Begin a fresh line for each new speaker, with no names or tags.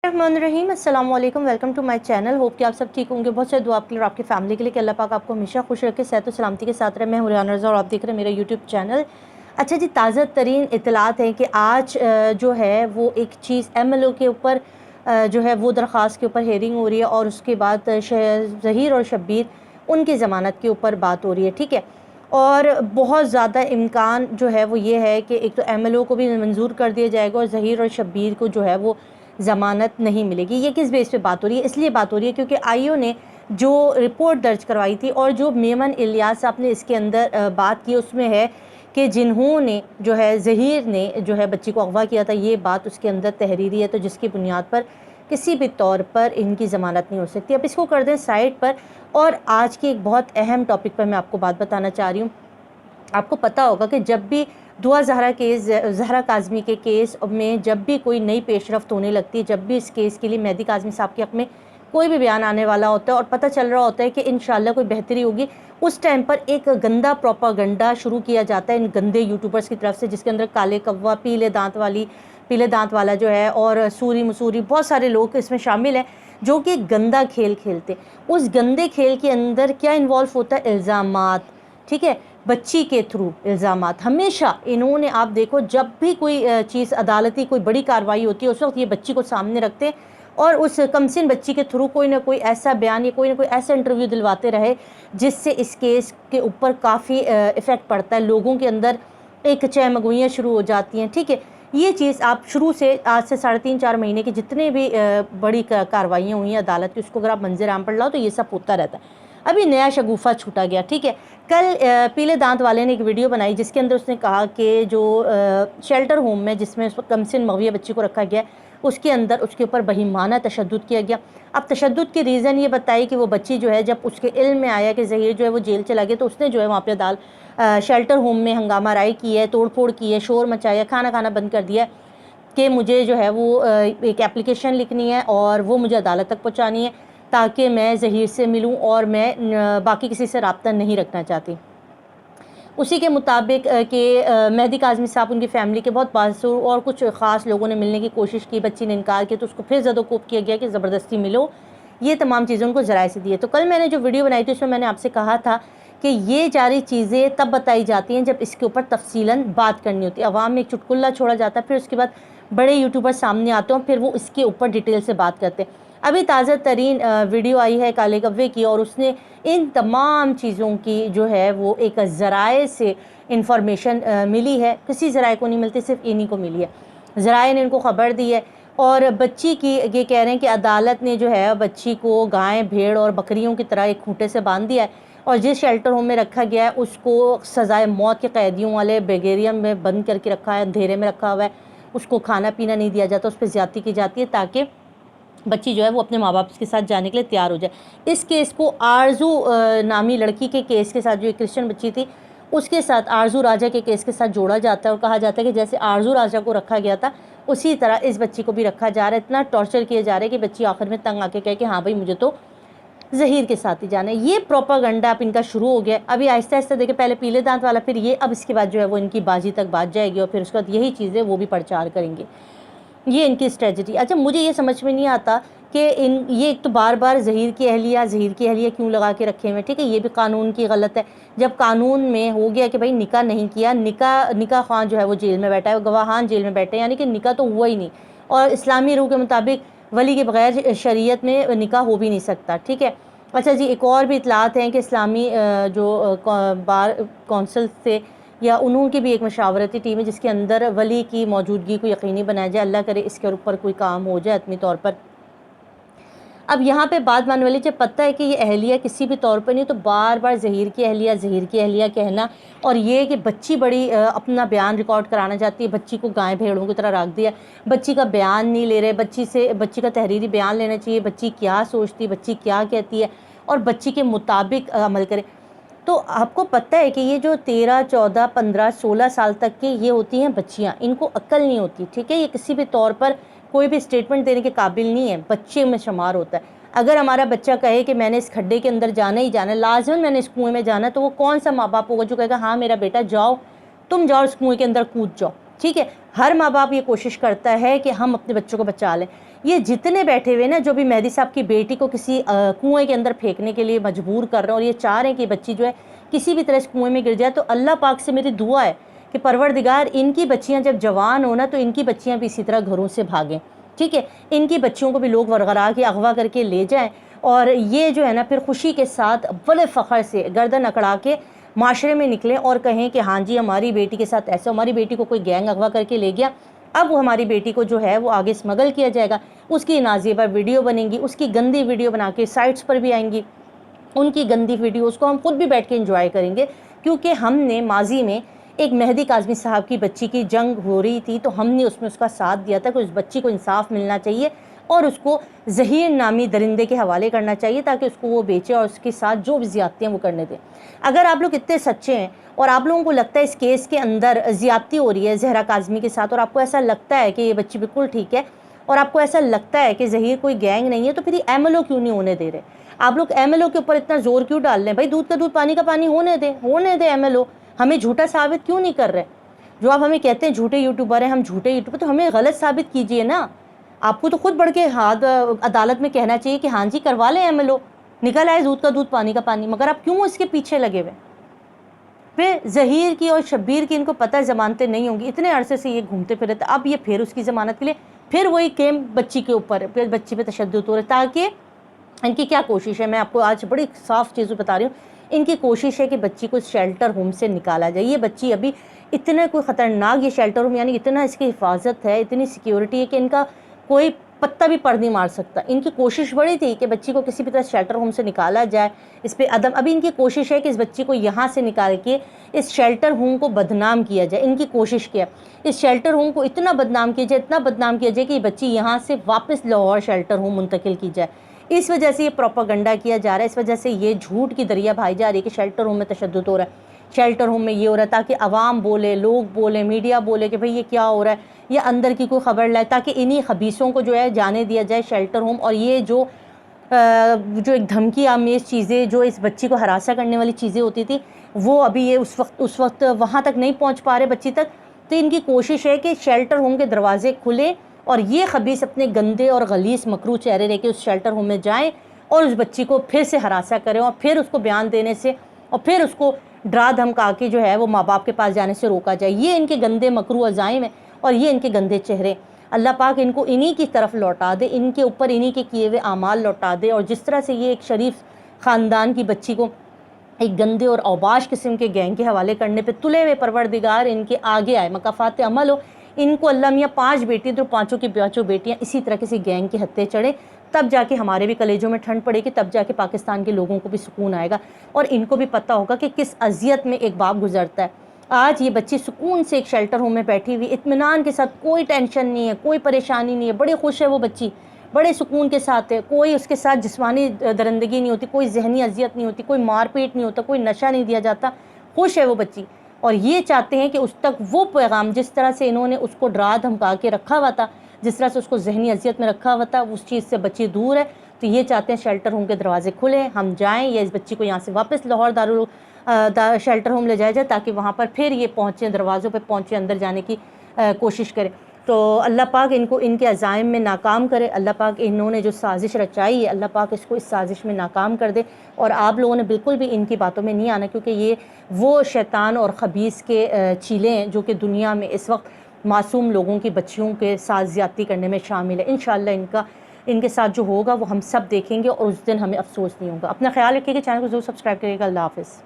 रहीम अस्सलाम वालेकुम, welcome to my channel. Hope कि आप सब ठीक होंगे। बहुत सारी दुआ आपके लिए और आपकी फैमिली के लिए कि अल्लाह पाक आपको हमेशा खुश रखे, सेहत और सलामती के साथ रहे। मैं हूं रेहान रज़ा और आप देख रहे हैं मेरा यूट्यूब चैनल। अच्छा जी, ताज़ा तरीन इतलात है कि आज जो है वो एक चीज़ MLO के ऊपर जो है वो दरख्वास्त के ऊपर हेयरिंग हो रही है और उसके बाद ज़हीर और शब्बीर उनकी ज़मानत के ऊपर बात हो रही है, ठीक है। और बहुत ज़्यादा इम्कान जो है वो ये है कि एक तो MLO को भी मंजूर कर दिया जाएगा और ज़हीर और शब्बीर को जो है वो ज़मानत नहीं मिलेगी। ये किस बेस पे बात हो रही है? इसलिए बात हो रही है क्योंकि IO ने जो रिपोर्ट दर्ज करवाई थी और जो मेमन इलियास साहब ने इसके अंदर बात की उसमें है कि जिन्होंने जो है ज़हीर ने जो है बच्ची को अगवा किया था, ये बात उसके अंदर तहरीरी है, तो जिसकी बुनियाद पर किसी भी तौर पर इनकी ज़मानत नहीं हो सकती। अब इसको कर दें साइड पर और आज की एक बहुत अहम टॉपिक पर मैं आपको बात बताना चाह रही हूँ। आपको पता होगा कि जब भी दुआ ज़हरा केस, ज़हरा काज़मी के केस में जब भी कोई नई पेशरफ्त होने लगती है, जब भी इस केस के लिए मेहदी काज़मी साहब के हक़ में कोई भी बयान आने वाला होता है और पता चल रहा होता है कि इंशाअल्लाह कोई बेहतरी होगी, उस टाइम पर एक गंदा प्रोपागंडा शुरू किया जाता है इन गंदे यूट्यूबर्स की तरफ से, जिसके अंदर काले कौवा, पीले दांत वाला जो है और सूरी मसूरी बहुत सारे लोग इसमें शामिल हैं जो कि गंदा खेल खेलते। उस गंदे खेल के अंदर क्या इन्वॉल्व होता है? इल्ज़ामात, ठीक है, बच्ची के थ्रू इल्ज़ामात। हमेशा इन्होंने, आप देखो, जब भी कोई चीज़ अदालती कोई बड़ी कार्रवाई होती है उस वक्त ये बच्ची को सामने रखते हैं और उस कमसिन बच्ची के थ्रू कोई ना कोई ऐसा बयान या कोई ना कोई ऐसा इंटरव्यू दिलवाते रहे जिससे इस केस के ऊपर काफ़ी इफ़ेक्ट पड़ता है, लोगों के अंदर एक चहमगोइयाँ शुरू हो जाती हैं, ठीक है। ये चीज़ आप शुरू से आज से 3.5-4 महीने की जितने भी बड़ी कार्रवाइयाँ हुई हैं अदालत की, उसको अगर आप मंजर आम पर लाओ तो ये सब होता रहता है। अभी नया शगुफ़ा छूटा गया, ठीक है। कल पीले दांत वाले ने एक वीडियो बनाई जिसके अंदर उसने कहा कि जो शेल्टर होम में जिसमें उस कमसिन मग़विया बच्ची को रखा गया उसके अंदर उसके ऊपर बहीमाना तशद्दुद किया गया। अब तशद्दुद की रीज़न ये बताई कि वो बच्ची जो है जब उसके इल्म में आया कि ज़हीर जो है वो जेल चला गया तो उसने जो है वहाँ पे शेल्टर होम में हंगामा राई की है, तोड़ फोड़ की है, शोर मचाया, खाना खाना बंद कर दिया कि मुझे जो है वो एक एप्लीकेशन लिखनी है और वो मुझे अदालत तक पहुँचानी है ताकि मैं ज़हीर से मिलूं और मैं बाकी किसी से रब्ता नहीं रखना चाहती। उसी के मुताबिक कि मेहदी काज़मी साहब, उनकी फ़ैमिली के बहुत बासूर और कुछ ख़ास लोगों ने मिलने की कोशिश की, बच्ची ने इनकार किया तो उसको फिर ज़दोकोब किया गया कि ज़बरदस्ती मिलो। ये तमाम चीज़ें उनको ज़राए से दिए। तो कल मैंने जो वीडियो बनाई थी उसमें मैंने आपसे कहा था कि ये सारी चीज़ें तब बताई जाती हैं जब इसके ऊपर तफसीलन बात करनी होती है। अवाम में एक चुटकुला छोड़ा जाता है, फिर उसके बाद बड़े यूट्यूबर सामने आते हैं और फिर वो इसके ऊपर डिटेल से बात करते हैं। अभी ताज़ा तरीन वीडियो आई है काले कव्वे की और उसने इन तमाम चीज़ों की जो है वो एक ज़राए से इंफॉर्मेशन मिली है। किसी ज़राए को नहीं मिलती, सिर्फ इन्हीं को मिली है। ज़राए ने इनको ख़बर दी है और बच्ची की ये कह रहे हैं कि अदालत ने जो है बच्ची को गाय, भेड़ और बकरियों की तरह एक खूंटे से बांध दिया है और जिस शेल्टर होम में रखा गया है उसको सज़ाए मौत के कैदियों वाले बेगेरियम में बंद करके रखा है, अंधेरे में रखा हुआ है। उसको खाना पीना नहीं दिया जाता, उस पर ज़्यादती की जाती है ताकि बच्ची जो है वो अपने माँ बाप के साथ जाने के लिए तैयार हो जाए। इस केस को आरजू नामी लड़की के केस के साथ, जो एक क्रिश्चियन बच्ची थी उसके साथ, आरजू राजा के केस के साथ जोड़ा जाता है और कहा जाता है कि जैसे आरजू राजा को रखा गया था उसी तरह इस बच्ची को भी रखा जा रहा है। इतना टॉर्चर किया जा रहा है कि बच्ची आखिर में तंग आके कहे कि हाँ भाई मुझे तो ज़हीर के साथ ही जाना है। ये प्रोपागंडा अब इनका शुरू हो गया। अभी आहिस्ता आहिस्ता देखे, पहले पीले दांत वाला, फिर ये, अब इसके बाद जो है वो इनकी बाजी तक बात जाएगी और फिर उसके बाद यही चीज़ें वो भी प्रचार करेंगे। ये इनकी स्ट्रेटजी। अच्छा, मुझे ये समझ में नहीं आता कि ये एक तो बार बार ज़हीर की अहलिया क्यों लगा के रखे हुए, ठीक है। ये भी कानून की गलत है। जब कानून में हो गया कि भाई निकाह नहीं किया, निकाह ख़ान जो है वो जेल में बैठा है, गवाहान जेल में बैठे हैं, यानी कि निकाह तो हुआ ही नहीं और इस्लामी रूह के मुताबिक वली के बगैर शरीयत में निकाह हो भी नहीं सकता, ठीक है। अच्छा जी, एक और भी इतलात हैं कि इस्लामी जो बार कौंसल से या उन्हों की भी एक मशावरती टीम है जिसके अंदर वली की मौजूदगी को यकीनी बनाया जाए। अल्लाह करे इसके ऊपर कोई काम हो जाए हतमी तौर पर। अब यहाँ पे बात मानने वाली, जब पता है कि ये अहलिया किसी भी तौर पर नहीं, तो बार बार ज़हीर की अहलिया कहना और ये कि बच्ची बड़ी अपना बयान रिकॉर्ड कराना चाहती है, बच्ची को गाय भेड़ों की तरह रख दिया, बच्ची का बयान नहीं ले रहे, बच्ची का तहरीरी बयान लेना चाहिए, बच्ची क्या सोचती है, बच्ची क्या कहती है और बच्ची के मुताबिक अमल करे। तो आपको पता है कि ये जो 13, 14, 15, 16 साल तक की ये होती हैं बच्चियाँ, इनको अक्ल नहीं होती, ठीक है। ये किसी भी तौर पर कोई भी स्टेटमेंट देने के काबिल नहीं है, बच्चे में शुमार होता है। अगर हमारा बच्चा कहे कि मैंने इस खड्डे के अंदर जाना ही जाना है, लाजमन मैंने इस कुएँ में जाना, तो वो कौन सा माँ बाप होगा जो कहेगा हाँ मेरा बेटा जाओ, तुम जाओ इस कुएँ के अंदर कूद जाओ, ठीक है। हर माँ बाप ये कोशिश करता है कि हम अपने बच्चों को बचा लें। یہ جتنے بیٹھے ہوئے نا جو بھی مہدی صاحب کی بیٹی کو کسی کنویں کے اندر پھینکنے کے لیے مجبور کر رہے ہیں اور یہ چاہ رہے ہیں کہ بچی جو ہے کسی بھی طرح اس کنویں میں گر جائے، تو اللہ پاک سے میری دعا ہے کہ پروردگار ان کی بچیاں جب جوان ہونا تو ان کی بچیاں بھی اسی طرح گھروں سے بھاگیں، ٹھیک ہے، ان کی بچیوں کو بھی لوگ ورغرا کے اغوا کر کے لے جائیں، اور یہ جو ہے نا پھر خوشی کے ساتھ بڑے فخر سے گردن اکڑا کے معاشرے میں نکلیں اور کہیں کہ ہاں جی ہماری بیٹی کے ساتھ ایسا، ہماری بیٹی کو کوئی گینگ اغوا کر کے لے گیا، اب وہ ہماری بیٹی کو جو ہے وہ آگے اسمگل کیا جائے گا، اس کی نازیبہ ویڈیو بنیں گی، اس کی گندی ویڈیو بنا کے سائٹس پر بھی آئیں گی، ان کی گندی ویڈیوز کو ہم خود بھی بیٹھ کے انجوائے کریں گے، کیونکہ ہم نے ماضی میں ایک مہدی کاظمی صاحب کی بچی کی جنگ ہو رہی تھی تو ہم نے اس میں اس کا ساتھ دیا تھا کہ اس بچی کو انصاف ملنا چاہیے اور اس کو زہیر نامی درندے کے حوالے کرنا چاہیے تاکہ اس کو وہ بیچے اور اس کے ساتھ جو بھی زیادتیاں وہ کرنے دیں۔ اگر آپ لوگ اتنے سچے ہیں اور آپ لوگوں کو لگتا ہے اس کیس کے اندر زیادتی ہو رہی ہے زہرا کاظمی کے ساتھ، اور آپ کو ایسا لگتا ہے کہ یہ بچی بالکل ٹھیک ہے، اور آپ کو ایسا لگتا ہے کہ زہیر کوئی گینگ نہیں ہے، تو پھر یہ ایم ایل او کیوں نہیں ہونے دے رہے؟ آپ لوگ ایم ایل او کے اوپر اتنا زور کیوں ڈال رہے ہیں؟ بھائی دودھ کا دودھ پانی کا پانی ہونے دیں ایم ایل او، ہمیں جھوٹا ثابت کیوں نہیں کر رہے؟ جو آپ ہمیں کہتے ہیں جھوٹے یوٹیوبر ہیں، ہم جھوٹے یوٹیوبر، تو ہمیں غلط ثابت کیجئے نا۔ آپ کو تو خود بڑھ کے ہاتھ عدالت میں کہنا چاہیے کہ ہاں جی کروا لیں ایم ایل او، نکل آئے دودھ کا دودھ پانی کا پانی، مگر آپ کیوں اس کے پیچھے لگے ہوئے؟ پھر ظہیر کی اور شبیر کی ان کو پتہ ضمانتیں نہیں ہوں گی، اتنے عرصے سے یہ گھومتے پھرے تھے، اب یہ پھر اس کی ضمانت کے لیے پھر وہی کیم بچی کے اوپر، پھر بچی پہ تشدد ہو رہا ہے، تاکہ ان کی کیا کوشش ہے، میں آپ کو آج بڑی صاف چیزوں بتا رہی ہوں، ان کی کوشش ہے کہ بچی کو شیلٹر ہوم سے نکالا جائے۔ یہ بچی ابھی اتنا کوئی خطرناک، یہ شیلٹر ہوم یعنی اتنا اس کی حفاظت ہے، اتنی سیکیورٹی ہے کہ ان کا کوئی پتہ بھی پر نہیں مار سکتا۔ ان کی کوشش بڑی تھی کہ بچی کو کسی بھی طرح شیلٹر ہوم سے نکالا جائے، اس پہ عدم، ابھی ان کی کوشش ہے کہ اس بچی کو یہاں سے نکال کے اس شیلٹر ہوم کو بدنام کیا جائے۔ ان کی کوشش کیا اس شیلٹر ہوم کو اتنا بدنام کیا جائے، اتنا بدنام کیا جائے کہ یہ بچی یہاں سے واپس لاہور شیلٹر ہوم منتقل کی جائے۔ اس وجہ سے یہ پروپیگنڈا کیا جا رہا ہے، اس وجہ سے یہ جھوٹ کی دریا بھائی جا رہی ہے کہ شیلٹر ہوم میں تشدد ہو رہا ہے، شیلٹر ہوم میں یہ ہو رہا ہے، تاکہ عوام بولے، لوگ بولے، میڈیا بولے کہ بھئی یہ کیا ہو رہا ہے، یہ اندر کی کوئی خبر لائے، تاکہ انہی خبیثوں کو جو ہے جانے دیا جائے شیلٹر ہوم۔ اور یہ جو ایک دھمکی آمیز چیزیں، جو اس بچی کو ہراساں کرنے والی چیزیں ہوتی تھی، وہ ابھی یہ اس وقت وہاں تک نہیں پہنچ پا رہے بچی تک، تو ان کی کوشش ہے کہ شیلٹر ہوم کے دروازے کھلیں اور یہ خبیث اپنے گندے اور غلیظ مکروہ چہرے لے کے اس شیلٹر ہوم میں جائیں اور اس بچی کو پھر سے ہراساں کریں اور پھر اس کو بیان دینے سے اور پھر اس کو ڈرا دھمکا کے جو ہے وہ ماں باپ کے پاس جانے سے روکا جائے۔ یہ ان کے گندے مکروہ عزائم ہیں اور یہ ان کے گندے چہرے۔ اللہ پاک ان کو انہی کی طرف لوٹا دے، ان کے اوپر انہی کے کیے ہوئے اعمال لوٹا دے، اور جس طرح سے یہ ایک شریف خاندان کی بچی کو ایک گندے اور اوباش قسم کے گینگ کے حوالے کرنے پہ تلے ہوئے پروردگار ان کے آگے آئے، مکافات عمل ہو، ان کو اللہ میاں 5 بیٹی تو 5 کی 5 بیٹیاں اسی طرح کسی گینگ کے ہتھے چڑھے، تب جا کے ہمارے بھی کلیجوں میں ٹھنڈ پڑے گی، تب جا کے پاکستان کے لوگوں کو بھی سکون آئے گا اور ان کو بھی پتہ ہوگا کہ کس اذیت میں ایک باپ گزرتا ہے۔ آج یہ بچی سکون سے ایک شیلٹر ہوم میں بیٹھی ہوئی، اطمینان کے ساتھ، کوئی ٹینشن نہیں ہے، کوئی پریشانی نہیں ہے، بڑے خوش ہے وہ بچی، بڑے سکون کے ساتھ ہے، کوئی اس کے ساتھ جسمانی درندگی نہیں ہوتی، کوئی ذہنی اذیت نہیں ہوتی، کوئی مار پیٹ نہیں ہوتا، کوئی نشہ نہیں دیا جاتا، خوش ہے وہ بچی۔ اور یہ چاہتے ہیں کہ اس تک وہ پیغام جس طرح سے انہوں نے اس کو ڈرا دھمکا کے رکھا ہوا تھا، جس طرح سے اس کو ذہنی اذیت میں رکھا ہوا تھا، اس چیز سے بچی دور ہے، تو یہ چاہتے ہیں شیلٹر ہوم کے دروازے کھلیں، ہم جائیں یا اس بچی کو یہاں سے واپس لاہور شیلٹر ہوم لے جایا جائے تاکہ وہاں پر پھر یہ پہنچیں، دروازوں پہ پہنچے، اندر جانے کی کوشش کریں۔ تو اللہ پاک ان کو ان کے عزائم میں ناکام کرے، اللہ پاک انہوں نے جو سازش رچائی ہے اللہ پاک اس کو اس سازش میں ناکام کر دے، اور آپ لوگوں نے بالکل بھی ان کی باتوں میں نہیں آنا، کیونکہ یہ وہ شیطان اور خبیث کے چیلے ہیں جو کہ دنیا میں اس وقت معصوم لوگوں کی بچیوں کے ساتھ زیادتی کرنے میں شامل ہے۔ انشاءاللہ ان کے ساتھ جو ہوگا وہ ہم سب دیکھیں گے اور اس دن ہمیں افسوس نہیں ہوگا۔ اپنا خیال رکھیے گا، چینل کو ضرور سبسکرائب کریے گا۔ اللہ حافظ۔